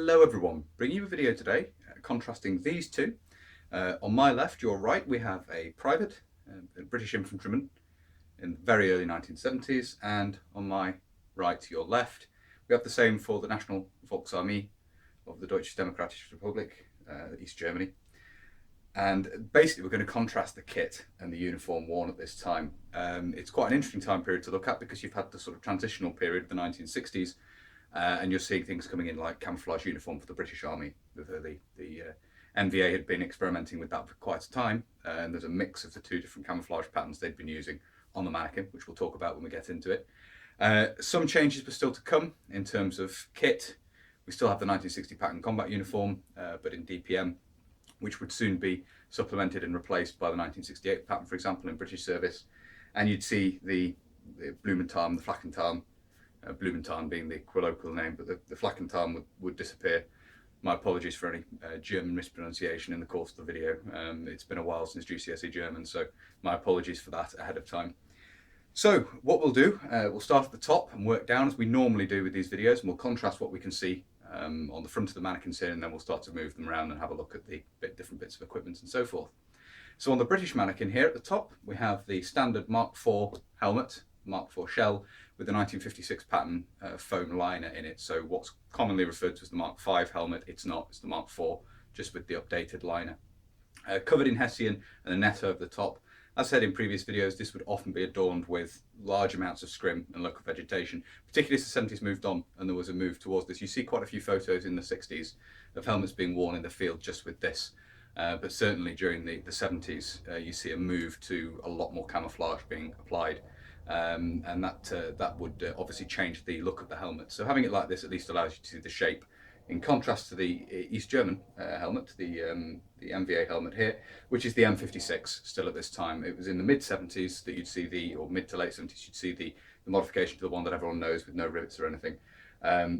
Hello everyone, bringing you a video today contrasting these two. On my left, your right, we have a private, a British infantryman in the very early 1970s, and on my right, your left, we have the same for the National Volksarmee of the Deutsche Demokratische Republik, East Germany. And basically we're going to contrast the kit and the uniform worn at this time. It's quite an interesting time period to look at because you've had the sort of transitional period of the 1960s, and you're seeing things coming in like camouflage uniform for the British Army. The NVA had been experimenting with that for quite a time, and there's a mix of the two different camouflage patterns they'd been using on the mannequin, which we'll talk about when we get into it. Some changes were still to come in terms of kit. We still have the 1960 pattern combat uniform, but in DPM, which would soon be supplemented and replaced by the 1968 pattern, for example, in British service. And you'd see the Blumentarn, the Flakkentarn, Blumentarn being the colloquial name, but the Flakkentarn would disappear. My apologies for any German mispronunciation in the course of the video. It's been a while since GCSE German, so my apologies for that ahead of time. So what we'll do, we'll start at the top and work down as we normally do with these videos, and we'll contrast what we can see on the front of the mannequins here, and then we'll start to move them around and have a look at the different bits of equipment and so forth. So on the British mannequin here at the top, we have the standard Mark IV helmet, Mark IV shell, with the 1956 pattern foam liner in it. So what's commonly referred to as the Mark V helmet, it's not, it's the Mark IV, just with the updated liner. Covered in Hessian and a net over the top. As said in previous videos, this would often be adorned with large amounts of scrim and local vegetation, particularly as the 70s moved on and there was a move towards this. You see quite a few photos in the 60s of helmets being worn in the field just with this. But certainly during the 70s, you see a move to a lot more camouflage being applied. And that would obviously change the look of the helmet. So having it like this at least allows you to see the shape, in contrast to the East German helmet, the NVA helmet here, which is the M56 still at this time. It was in the mid-70s that you'd see or mid to late 70s, you'd see the modification to the one that everyone knows with no rivets or anything.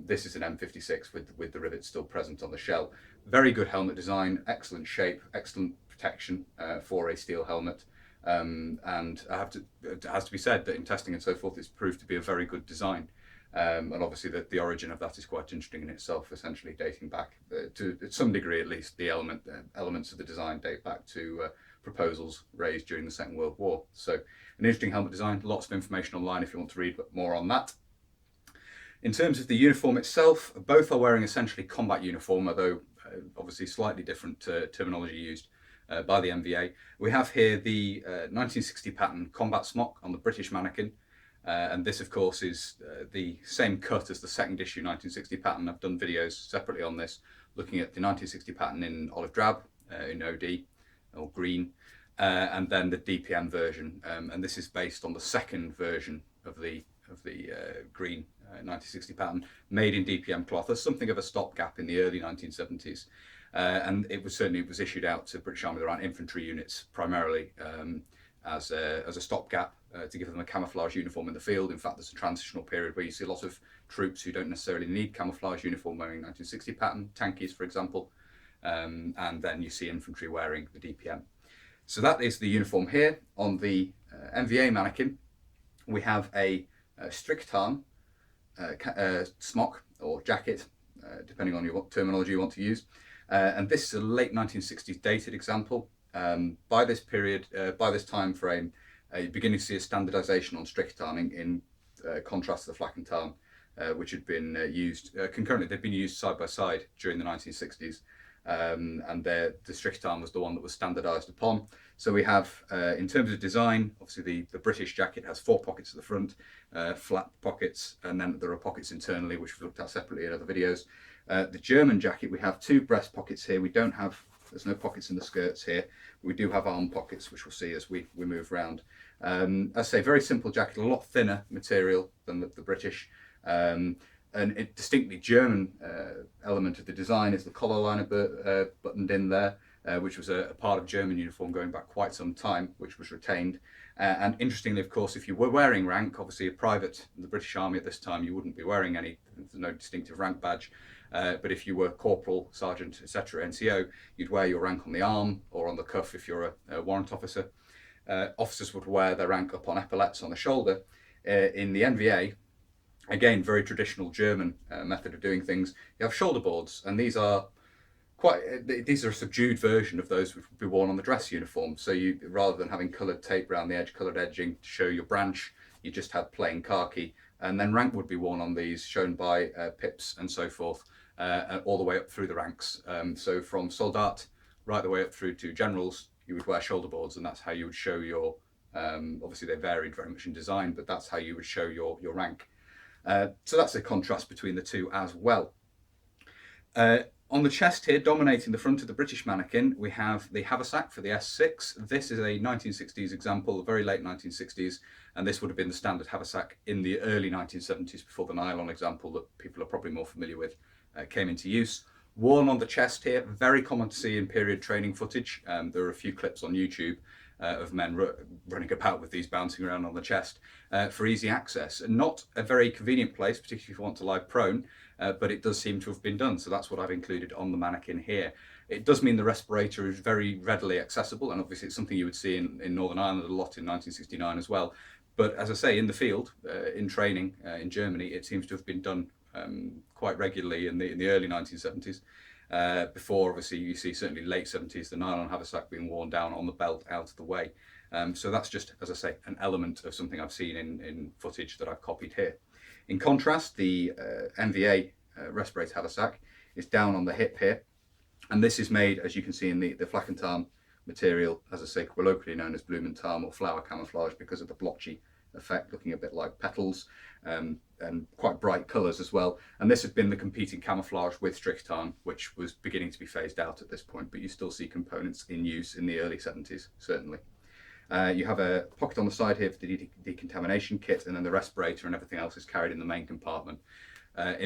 This is an M56 with the rivets still present on the shell. Very good helmet design, excellent shape, excellent protection for a steel helmet. And it has to be said that in testing and so forth, it's proved to be a very good design. And obviously the origin of that is quite interesting in itself, essentially dating back to some degree at least, the elements of the design date back to proposals raised during the Second World War. So an interesting helmet design, lots of information online if you want to read more on that. In terms of the uniform itself, both are wearing essentially combat uniform, although obviously slightly different terminology used by the NVA. We have here the 1960 pattern combat smock on the British mannequin. And this, of course, is the same cut as the second issue 1960 pattern. I've done videos separately on this, looking at the 1960 pattern in olive drab, in OD, or green, and then the DPM version. And this is based on the second version of the green 1960 pattern, made in DPM cloth as something of a stopgap in the early 1970s. And it was issued out to British Army around infantry units primarily as a stopgap to give them a camouflage uniform in the field. In fact, there's a transitional period where you see a lot of troops who don't necessarily need camouflage uniform wearing 1960 pattern, tankies for example, and then you see infantry wearing the DPM. So that is the uniform here. On the NVA mannequin, we have a Stricktarn smock or jacket, depending on what terminology you want to use. And this is a late 1960s dated example. By this period, by this time frame, you're beginning to see a standardisation on Stricktarn in contrast to the Flakkentarn, which had been used concurrently. They'd been used side by side during the 1960s, and the Stricktarn was the one that was standardised upon. So we have, in terms of design, obviously the British jacket has 4 pockets at the front, flat pockets, and then there are pockets internally, which we've looked at separately in other videos. The German jacket, we have 2 breast pockets here. There's no pockets in the skirts here. We do have arm pockets, which we'll see as we move around. As I say, very simple jacket, a lot thinner material than the British. And a distinctly German element of the design is the collar liner buttoned in there, which was a part of German uniform going back quite some time, which was retained. And interestingly, of course, if you were wearing rank, obviously a private in the British Army at this time, you wouldn't be wearing there's no distinctive rank badge. But if you were corporal, sergeant, etc., NCO, you'd wear your rank on the arm or on the cuff if you're a warrant officer. Officers would wear their rank up on epaulettes on the shoulder. In the NVA, Again, very traditional German method of doing things. You have shoulder boards, and these are a subdued version of those which would be worn on the dress uniform. So you, rather than having coloured tape around the edge, coloured edging to show your branch, you just had plain khaki, and then rank would be worn on these, shown by pips and so forth, all the way up through the ranks. So from soldat right the way up through to generals, you would wear shoulder boards, and that's how you would show your. Obviously, they varied very much in design, but that's how you would show your rank. So that's a contrast between the two as well. On the chest here, dominating the front of the British mannequin, we have the haversack for the S6. This is a 1960s example, very late 1960s, and this would have been the standard haversack in the early 1970s before the nylon example that people are probably more familiar with came into use. Worn on the chest here, very common to see in period training footage. There are a few clips on YouTube of men running about with these bouncing around on the chest for easy access. And not a very convenient place, particularly if you want to lie prone, but it does seem to have been done. So that's what I've included on the mannequin here. It does mean the respirator is very readily accessible, and obviously it's something you would see in Northern Ireland a lot in 1969 as well. But as I say, in the field, in training in Germany, it seems to have been done quite regularly in the early 1970s. Before, obviously, you see certainly late 70s, the nylon haversack being worn down on the belt out of the way. So that's just, as I say, an element of something I've seen in footage that I've copied here. In contrast, the NVA respirator haversack is down on the hip here, and this is made, as you can see in the flak and tarn material, as I say, colloquially known as bloom and tarn or flower camouflage, because of the blotchy effect, looking a bit like petals, and quite bright colours as well. And this had been the competing camouflage with strict tarn, which was beginning to be phased out at this point, but you still see components in use in the early 70s, certainly. You have a pocket on the side here for the decontamination kit, and then the respirator and everything else is carried in the main compartment.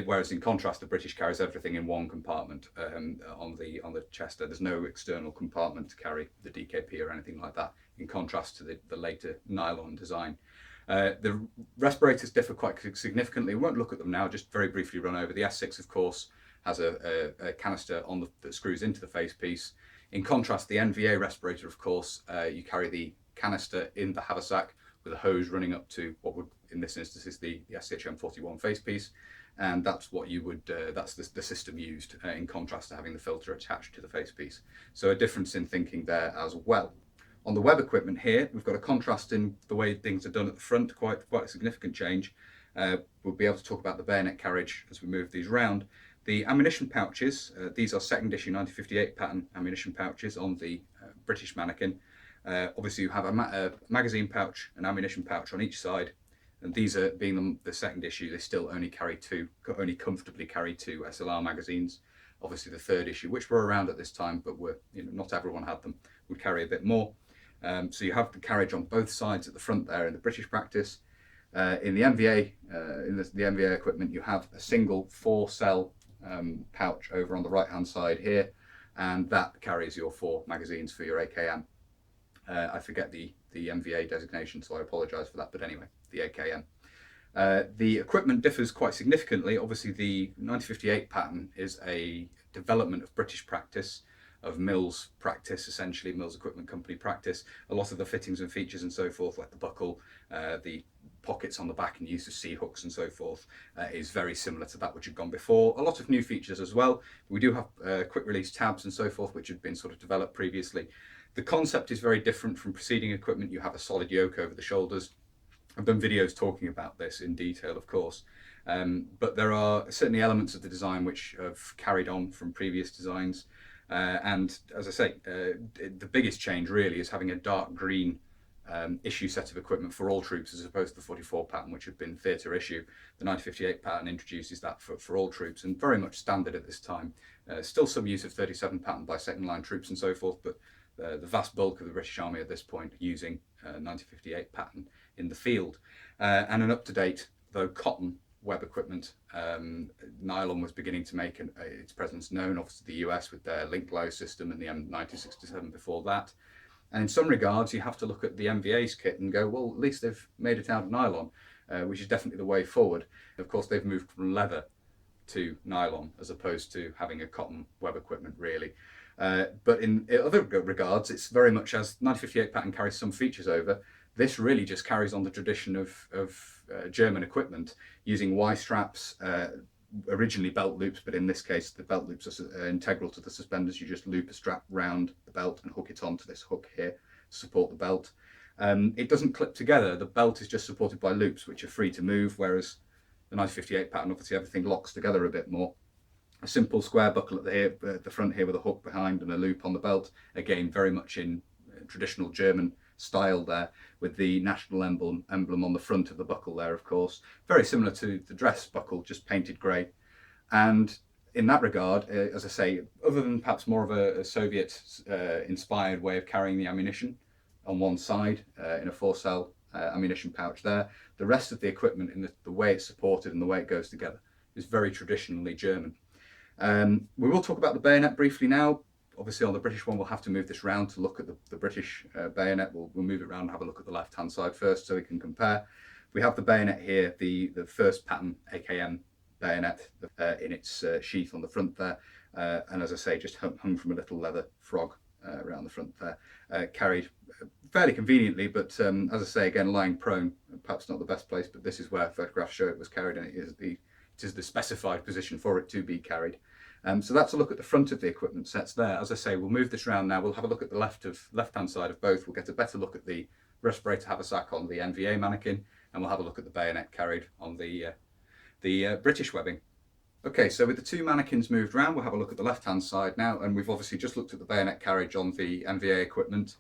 Whereas in contrast, the British carries everything in one compartment on the chest. There's no external compartment to carry the DKP or anything like that, in contrast to the later nylon design. The respirators differ quite significantly. We won't look at them now, just very briefly run over. The S6, of course, has a canister that screws into the facepiece. In contrast, the NVA respirator, of course, you carry the canister in the haversack with a hose running up to what would, in this instance, is the SCHM41 facepiece. And that's what you would, that's the system used, in contrast to having the filter attached to the facepiece. So a difference in thinking there as well. On the web equipment here, we've got a contrast in the way things are done at the front, quite a significant change. We'll be able to talk about the bayonet carriage as we move these round. The ammunition pouches, these are second issue 1958 pattern ammunition pouches on the British mannequin. Obviously you have a magazine pouch, an ammunition pouch on each side, and these are being the second issue, they still only comfortably carry two SLR magazines. Obviously the third issue, which were around at this time, but not everyone had them, would carry a bit more. So you have the carriage on both sides at the front there in the British practice. In the NVA, the NVA equipment, you have a single 4-cell pouch over on the right hand side here, and that carries your 4 magazines for your AKM. I forget the NVA designation, so I apologise for that, but anyway, the AKM. The equipment differs quite significantly. Obviously the 1958 pattern is a development of British practice, of Mills practice, essentially Mills Equipment Company practice. A lot of the fittings and features and so forth, like the buckle, the pockets on the back and use of C-hooks and so forth, is very similar to that which had gone before. A lot of new features as well. We do have quick release tabs and so forth, which had been sort of developed previously. The concept is very different from preceding equipment. You have a solid yoke over the shoulders. I've done videos talking about this in detail, of course, but there are certainly elements of the design which have carried on from previous designs. And as I say, the biggest change really is having a dark green issue set of equipment for all troops, as opposed to the 44 pattern, which had been theatre issue. The 1958 pattern introduces that for all troops, and very much standard at this time. Still some use of 37 pattern by second line troops and so forth, but the vast bulk of the British Army at this point using 1958 pattern in the field. And an up-to-date, though cotton, web equipment. Nylon was beginning to make its presence known, obviously the US with their link glow system and the M1967 before that. And in some regards, you have to look at the NVA's kit and go, well, at least they've made it out of nylon, which is definitely the way forward. Of course, they've moved from leather to nylon as opposed to having a cotton web equipment, really. But in other regards, it's very much as 1958 pattern carries some features over. This really just carries on the tradition of German equipment using Y-straps, originally belt loops, but in this case the belt loops are integral to the suspenders. You just loop a strap round the belt and hook it onto this hook here to support the belt. It doesn't clip together. The belt is just supported by loops which are free to move, whereas the 1958 pattern, obviously everything locks together a bit more. A simple square buckle at the front here with a hook behind and a loop on the belt. Again, very much in traditional German style there, with the national emblem on the front of the buckle there, of course. Very similar to the dress buckle, just painted grey. And in that regard, as I say, other than perhaps more of a Soviet inspired way of carrying the ammunition on one side in a 4-cell ammunition pouch there, the rest of the equipment in the way it's supported and the way it goes together is very traditionally German. We will talk about the bayonet briefly now. Obviously on the British one we'll have to move this round to look at the British bayonet. We'll move it around and have a look at the left hand side first so we can compare. We have the bayonet here, the first pattern AKM bayonet in its sheath on the front there, and as I say, just hung from a little leather frog around the front there, carried fairly conveniently, but as I say, again, lying prone, perhaps not the best place, but this is where photographs show it was carried, and it is the specified position for it to be carried. So that's a look at the front of the equipment sets there. As I say, we'll move this around now. We'll have a look at the left-hand side of both. We'll get a better look at the respirator haversack on the NVA mannequin, and we'll have a look at the bayonet carried on the British webbing. Okay, so with the two mannequins moved around, we'll have a look at the left-hand side now, and we've obviously just looked at the bayonet carriage on the NVA equipment.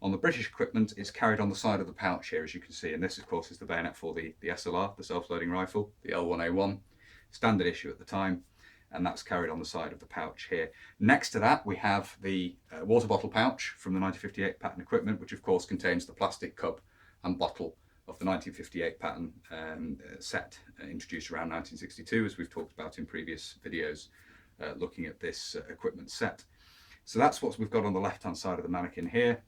On the British equipment, it's carried on the side of the pouch here, as you can see, and this, of course, is the bayonet for the SLR, the self-loading rifle, the L1A1, standard issue at the time, and that's carried on the side of the pouch here. Next to that, we have the water bottle pouch from the 1958 pattern equipment, which of course contains the plastic cup and bottle of the 1958 pattern set introduced around 1962, as we've talked about in previous videos looking at this equipment set. So that's what we've got on the left-hand side of the mannequin here.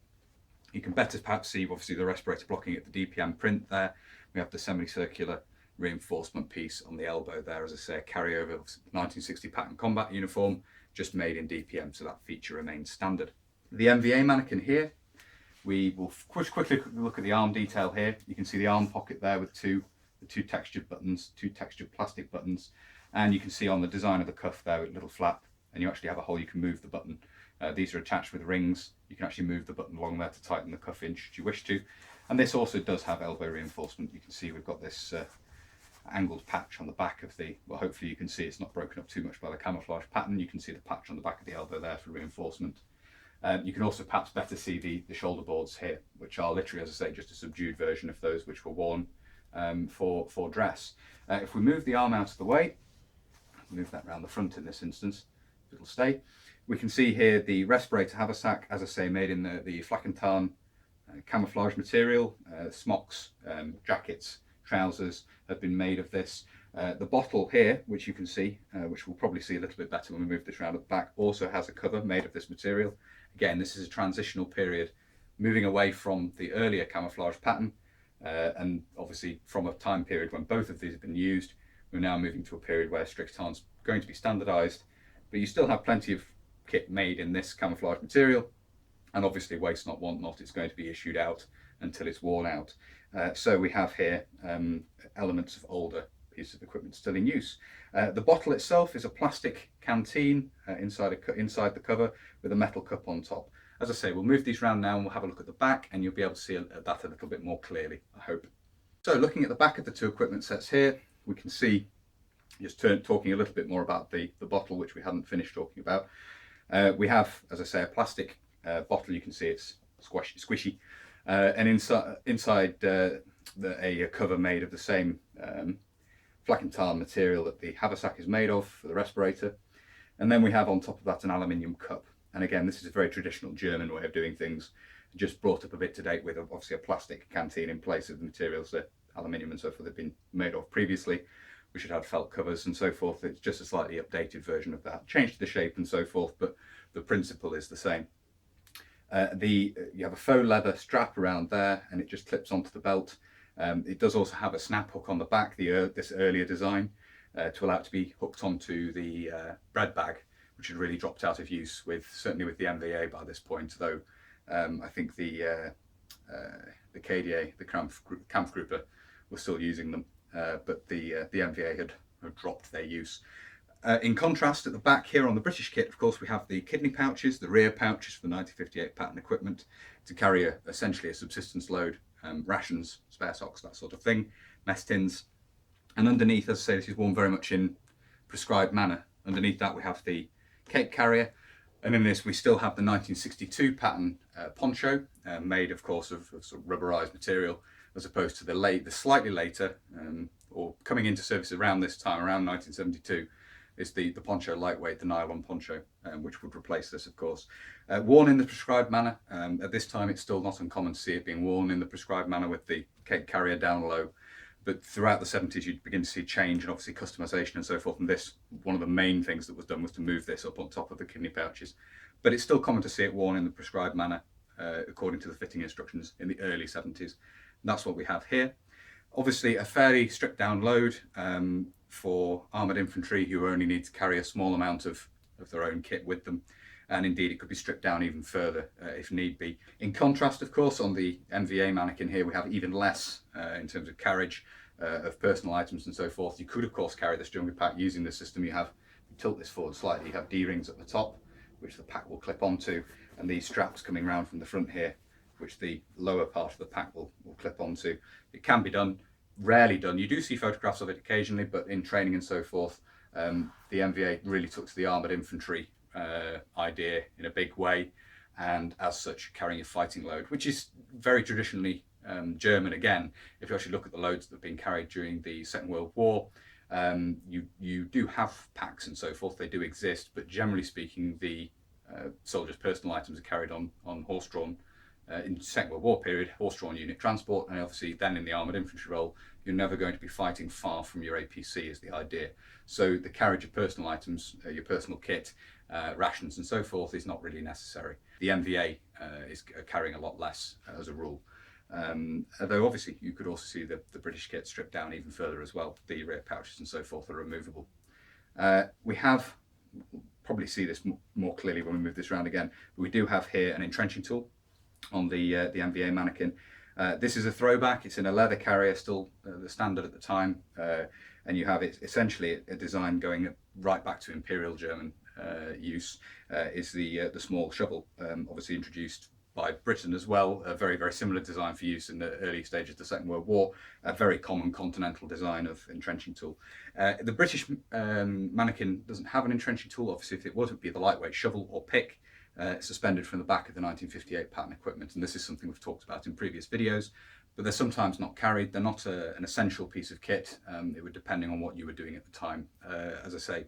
You can better perhaps see obviously the respirator blocking at the DPM print there. We have the semicircular reinforcement piece on the elbow there, as I say, a carryover of 1960 pattern combat uniform, just made in DPM, so that feature remains standard. The NVA mannequin here, we will quickly look at the arm detail here. You can see the arm pocket there with the two textured buttons, two textured plastic buttons, and you can see on the design of the cuff there with a little flap, and you actually have a hole you can move the button. These are attached with rings. You can actually move the button along there to tighten the cuff in should you wish to. And this also does have elbow reinforcement. You can see we've got this angled patch on the back of the, well, hopefully you can see it's not broken up too much by the camouflage pattern. You can see the patch on the back of the elbow there for reinforcement. You can also perhaps better see the shoulder boards here, which are literally, as I say, just a subdued version of those which were worn for dress. If we move the arm out of the way, move that around the front in this instance, it'll stay. We can see here the respirator haversack, as I say, made in the flak and tarn camouflage material. Smocks, jackets, trousers have been made of this. The bottle here, which you can see, which we'll probably see a little bit better when we move this around at the back, also has a cover made of this material. Again, this is a transitional period, moving away from the earlier camouflage pattern, and obviously from a time period when both of these have been used. We're now moving to a period where strict tarn's going to be standardised, but you still have plenty of kit made in this camouflage material, and obviously waste not, want not, it's going to be issued out until it's worn out. So we have here elements of older pieces of equipment still in use. The bottle itself is a plastic canteen inside the cover with a metal cup on top. As I say, we'll move these around now and we'll have a look at the back, and you'll be able to see that a little bit more clearly, I hope. So looking at the back of the two equipment sets here, we can see, just talking a little bit more about the bottle, which we hadn't finished talking about. We have, as I say, a plastic bottle. You can see it's squishy, and inside a cover made of the same flak and tarn material that the haversack is made of for the respirator. And then we have on top of that an aluminium cup. And again, this is a very traditional German way of doing things, just brought up a bit to date with obviously a plastic canteen in place of the materials that aluminium and so forth had been made of previously, which had had felt covers and so forth. It's just a slightly updated version of that, changed the shape and so forth, but the principle is the same. You have a faux leather strap around there, and it just clips onto the belt. It does also have a snap hook on the back, this earlier design, to allow it to be hooked onto the bread bag, which had really dropped out of use certainly with the NVA by this point, though I think the KDA, the Kampfgruppe, were still using them, but the NVA had dropped their use. In contrast, at the back here on the British kit, of course, we have the kidney pouches, the rear pouches for the 1958 pattern equipment to carry essentially a subsistence load, rations, spare socks, that sort of thing, mess tins. And underneath, as I say, this is worn very much in prescribed manner. Underneath that, we have the cape carrier. And in this, we still have the 1962 pattern poncho, made, of course, of sort of rubberized material, as opposed to the slightly later, or coming into service around this time, around 1972, is the poncho lightweight, the nylon poncho, which would replace this, of course. Worn in the prescribed manner. At this time, it's still not uncommon to see it being worn in the prescribed manner with the cape carrier down low. But throughout the 70s, you'd begin to see change and obviously customization and so forth. And this, one of the main things that was done was to move this up on top of the kidney pouches. But it's still common to see it worn in the prescribed manner, according to the fitting instructions in the early 70s. And that's what we have here. Obviously, a fairly stripped down load for armoured infantry who only need to carry a small amount of their own kit with them. And indeed, it could be stripped down even further if need be. In contrast, of course, on the NVA mannequin here, we have even less in terms of carriage of personal items and so forth. You could, of course, carry this jungle pack using the system. You tilt this forward slightly, you have D-rings at the top, which the pack will clip onto, and these straps coming round from the front here, which the lower part of the pack will clip onto. It can be done, rarely done. You do see photographs of it occasionally, but in training and so forth, the NVA really took to the armoured infantry idea in a big way, and as such carrying a fighting load, which is very traditionally German. Again, if you actually look at the loads that have been carried during the Second World War, you do have packs and so forth, they do exist, but generally speaking the soldiers' personal items are carried on horse-drawn, in the Second World War period, horse-drawn unit transport, and obviously then in the armoured infantry role, you're never going to be fighting far from your APC is the idea. So the carriage of personal items, your personal kit, rations and so forth is not really necessary. The NVA is carrying a lot less as a rule. Although obviously you could also see the British kit stripped down even further as well. The rear pouches and so forth are removable. We have, probably see this more clearly when we move this around again, but we do have here an entrenching tool on the NVA mannequin. This is a throwback. It's in a leather carrier, still the standard at the time, and you have it essentially a design going right back to Imperial German use. Is the small shovel, obviously introduced by Britain as well. A very, very similar design for use in the early stages of the Second World War. A very common continental design of entrenching tool. The British mannequin doesn't have an entrenching tool. Obviously, if it was, it would be the lightweight shovel or pick. Suspended from the back of the 1958 pattern equipment, and this is something we've talked about in previous videos, but they're sometimes not carried. They're not an essential piece of kit. It would depending on what you were doing at the time. As I say,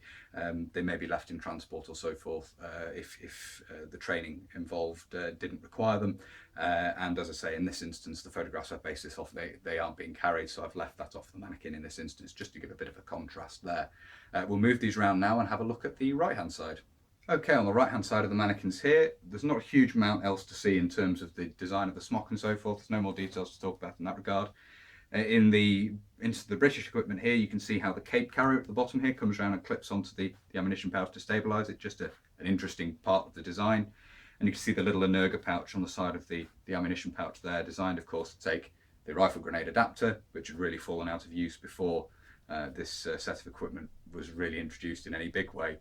they may be left in transport or so forth if the training involved didn't require them, and as I say, in this instance the photographs I've based this off, they aren't being carried, so I've left that off the mannequin in this instance just to give a bit of a contrast there. We'll move these around now and have a look at the right hand side. Okay, on the right hand side of the mannequins here, there's not a huge amount else to see in terms of the design of the smock and so forth. There's no more details to talk about in that regard. Into the British equipment here, you can see how the cape carrier at the bottom here comes around and clips onto the ammunition pouch to stabilise it. Just an interesting part of the design. And you can see the little Energa pouch on the side of the ammunition pouch there, designed of course to take the rifle grenade adapter, which had really fallen out of use before this set of equipment was really introduced in any big way.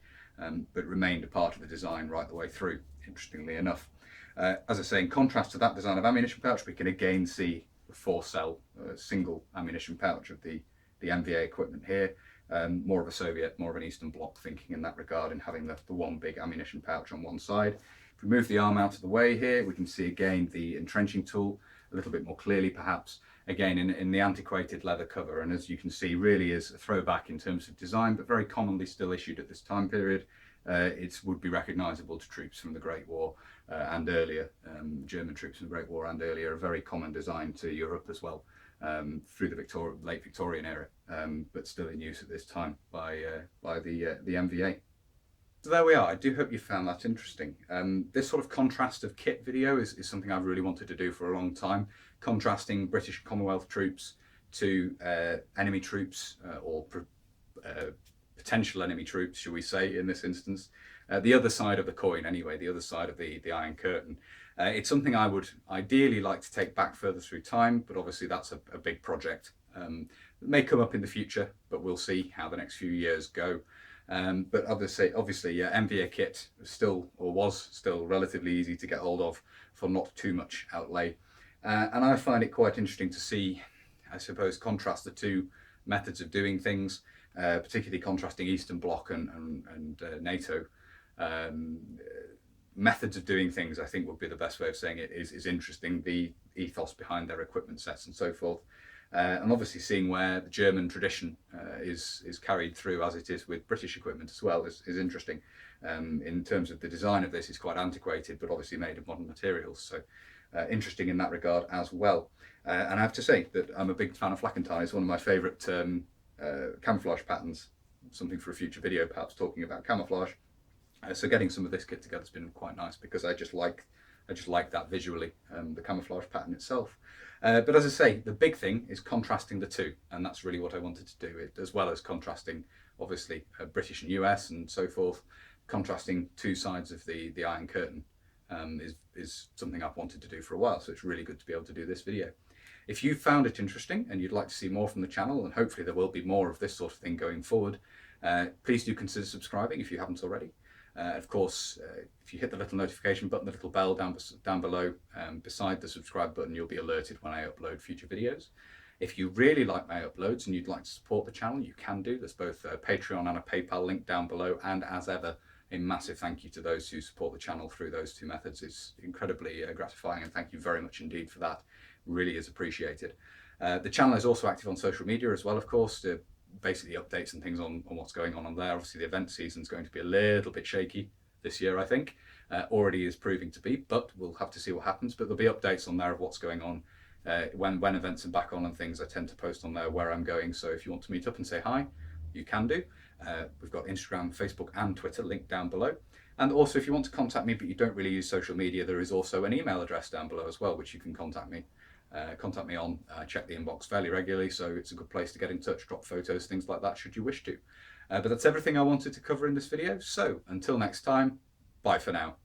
But remained a part of the design right the way through, interestingly enough. As I say, in contrast to that design of ammunition pouch, we can again see the 4-cell single ammunition pouch of the NVA equipment here. More of a Soviet, more of an Eastern Bloc thinking in that regard, in having the one big ammunition pouch on one side. If we move the arm out of the way here, we can see again the entrenching tool a little bit more clearly perhaps, again in the antiquated leather cover, and as you can see really is a throwback in terms of design, but very commonly still issued at this time period. It would be recognisable to troops from the Great War and earlier, German troops in the Great War and earlier, a very common design to Europe as well, through the late Victorian era, but still in use at this time by the NVA. So there we are. I do hope you found that interesting. This sort of contrast of kit video is something I've really wanted to do for a long time, contrasting British and Commonwealth troops to enemy troops or potential enemy troops, shall we say, in this instance. the other side of the coin anyway, the other side of the Iron Curtain. It's something I would ideally like to take back further through time, but obviously that's a big project. It may come up in the future, but we'll see how the next few years go. But obviously, NVA kit was still relatively easy to get hold of for not too much outlay. And I find it quite interesting to see, I suppose, contrast the two methods of doing things, particularly contrasting Eastern Bloc and NATO. Methods of doing things, I think, would be the best way of saying it, is interesting, the ethos behind their equipment sets and so forth. And obviously seeing where the German tradition is carried through as it is with British equipment as well is interesting. In terms of the design of this, it's quite antiquated, but obviously made of modern materials. So interesting in that regard as well. And I have to say that I'm a big fan of flak and tie. It's one of my favourite camouflage patterns. Something for a future video, perhaps talking about camouflage. So getting some of this kit together has been quite nice because I just like that visually, the camouflage pattern itself. But as I say, the big thing is contrasting the two, and that's really what I wanted to do, as well as contrasting, obviously, British and US and so forth. Contrasting two sides of the Iron Curtain is something I've wanted to do for a while, so it's really good to be able to do this video. If you found it interesting and you'd like to see more from the channel, and hopefully there will be more of this sort of thing going forward, please do consider subscribing if you haven't already. Of course, if you hit the little notification button, the little bell down below beside the subscribe button, you'll be alerted when I upload future videos. If you really like my uploads and you'd like to support the channel, you can do. There's both a Patreon and a PayPal link down below, and as ever, a massive thank you to those who support the channel through those two methods. It's incredibly gratifying, and thank you very much indeed for that. Really is appreciated. The channel is also active on social media as well, of course, to basically updates and things on what's going on there. Obviously the event season is going to be a little bit shaky this year, I think. Already is proving to be, but we'll have to see what happens. But there'll be updates on there of what's going on. When events are back on and things, I tend to post on there where I'm going. So if you want to meet up and say hi, you can do. We've got Instagram, Facebook and Twitter linked down below. And also if you want to contact me but you don't really use social media, there is also an email address down below as well, which you can contact me on. I check the inbox fairly regularly, so it's a good place to get in touch, drop photos, things like that, should you wish to. But that's everything I wanted to cover in this video. So until next time, bye for now.